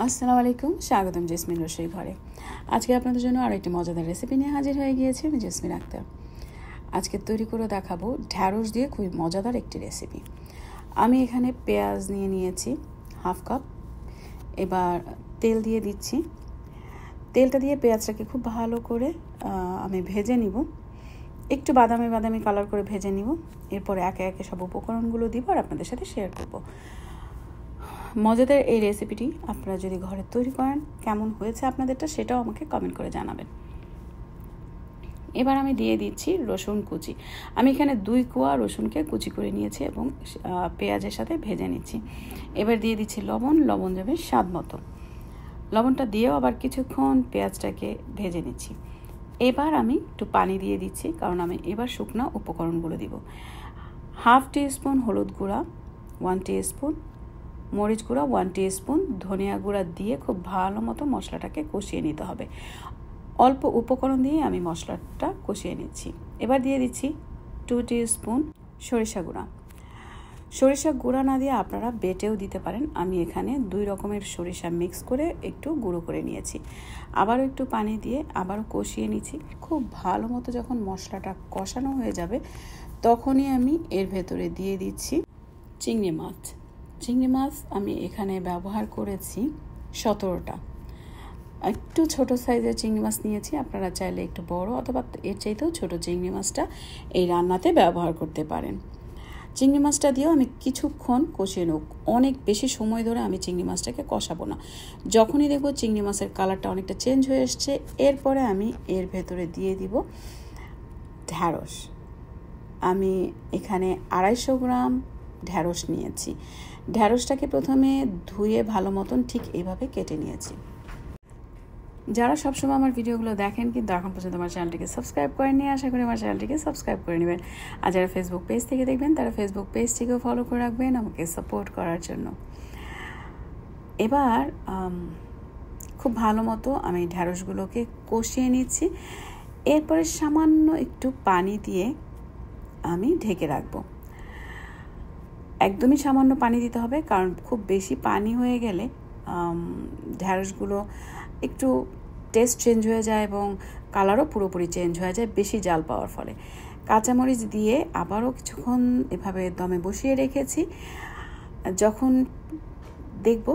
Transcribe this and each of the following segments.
আসসালামু আলাইকুম, স্বাগতম জেসমিন রসোই ঘরে। আজকে আপনাদের জন্য আরও একটি মজাদার রেসিপি নিয়ে হাজির হয়ে গিয়েছি আমি জেসমিন আক্তার। আজকে তৈরি করে দেখাবো ঢ্যাঁড়স দিয়ে খুবই মজাদার একটি রেসিপি। আমি এখানে পেঁয়াজ নিয়েছি হাফ কাপ। এবার তেল দিয়ে দিচ্ছি। তেলটা দিয়ে পেঁয়াজটাকে খুব ভালো করে আমি ভেজে নিব, একটু বাদামি বাদামি কালার করে ভেজে নিব। এরপরে একে একে সব উপকরণগুলো দিব আর আপনাদের সাথে শেয়ার করব। মজাদার এই রেসিপিটি আপনারা যদি ঘরে তৈরি করেন কেমন হয়েছে আপনাদেরটা সেটাও আমাকে কমেন্ট করে জানাবেন। এবার আমি দিয়ে দিচ্ছি রসুন কুচি। আমি এখানে 2 কোয়া রসুনকে কুচি করে নিয়েছি এবং পেঁয়াজের সাথে ভেজে নিচ্ছি। এবার দিয়ে দিচ্ছি লবণ যাবে স্বাদ মতো। লবণটা দিয়েও আবার কিছুক্ষণ পেঁয়াজটাকে ভেজে নিচ্ছি। এবার আমি একটু পানি দিয়ে দিচ্ছি, কারণ আমি এবার শুকনো উপকরণগুলো দিব। হাফ টিস্পুন হলুদ গুঁড়া, 1 টিস্পুন মরিচ গুঁড়া, 1 টিস্পুন ধনিয়া গুঁড়া দিয়ে খুব ভালো মতো মশলাটাকে কষিয়ে নিতে হবে। অল্প উপকরণ দিয়ে আমি মশলাটা কষিয়ে নিচ্ছি। এবার দিয়ে দিচ্ছি 2 টিস্পুন সরিষা গুঁড়া। সরিষা গুঁড়া না দিয়ে আপনারা বেটেও দিতে পারেন। আমি এখানে 2 রকমের সরিষা মিক্স করে একটু গুঁড়ো করে নিয়েছি। আবারও একটু পানি দিয়ে আবারও কষিয়ে নিচ্ছি। খুব ভালো মতো যখন মশলাটা কষানো হয়ে যাবে তখনই আমি এর ভেতরে দিয়ে দিচ্ছি চিংড়ি মাছ। চিংড়ি মাছ আমি এখানে ব্যবহার করেছি 17টা। একটু ছোট সাইজের চিংড়ি মাছ নিয়েছি, আপনারা চাইলে একটু বড় অথবা এর চাইতেও ছোট চিংড়ি মাছটা এই রান্নাতে ব্যবহার করতে পারেন। চিংড়ি মাছটা দিয়েও আমি কিছুক্ষণ কষিয়ে নেব। অনেক বেশি সময় ধরে আমি চিংড়ি মাছটাকে কষাবো না। যখনই দেখব চিংড়ি মাছের কালারটা অনেকটা চেঞ্জ হয়ে এসছে, এরপরে আমি এর ভেতরে দিয়ে দিব ঢ্যাঁড়স। আমি এখানে 250 গ্রাম ঢ্যাঁড়স নিয়েছি। ঢ্যাঁড়সটাকে প্রথমে ধুয়ে ভালো মতন ঠিক এইভাবে কেটে নিয়েছি। যারা সবসময় আমার ভিডিওগুলো দেখেন কিন্তু এখন পর্যন্ত আমার চ্যানেলটিকে সাবস্ক্রাইব করেননি, আশা করি আমার চ্যানেলটিকে সাবস্ক্রাইব করে নেবেন। আর যারা ফেসবুক পেজ থেকে দেখবেন তারা ফেসবুক পেজটিকেও ফলো করে রাখবেন আমাকে সাপোর্ট করার জন্য। এবার খুব ভালো মতো আমি ঢ্যাঁড়সগুলোকে কষিয়ে নিচ্ছি। এরপরে সামান্য একটু পানি দিয়ে আমি ঢেকে রাখবো। একদমই সামান্য পানি দিতে হবে, কারণ খুব বেশি পানি হয়ে গেলে ঢ্যাঁড়সগুলো একটু টেস্ট চেঞ্জ হয়ে যায় এবং কালারও পুরোপুরি চেঞ্জ হয়ে যায় বেশি জাল পাওয়ার ফলে। কাঁচামরিচ দিয়ে আবারও কিছুক্ষণ এভাবে দমে বসিয়ে রেখেছি। যখন দেখব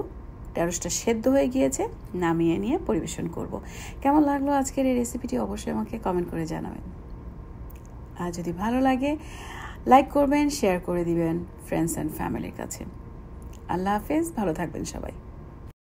ঢ্যাঁড়সটা সেদ্ধ হয়ে গিয়েছে নামিয়ে নিয়ে পরিবেশন করব। কেমন লাগলো আজকের এই রেসিপিটি অবশ্যই আমাকে কমেন্ট করে জানাবেন। আর যদি ভালো লাগে লাইক করবেন, শেয়ার করে দিবেন ফ্রেন্ডস অ্যান্ড ফ্যামিলির কাছে। আল্লাহ হাফেজ, ভালো থাকবেন সবাই।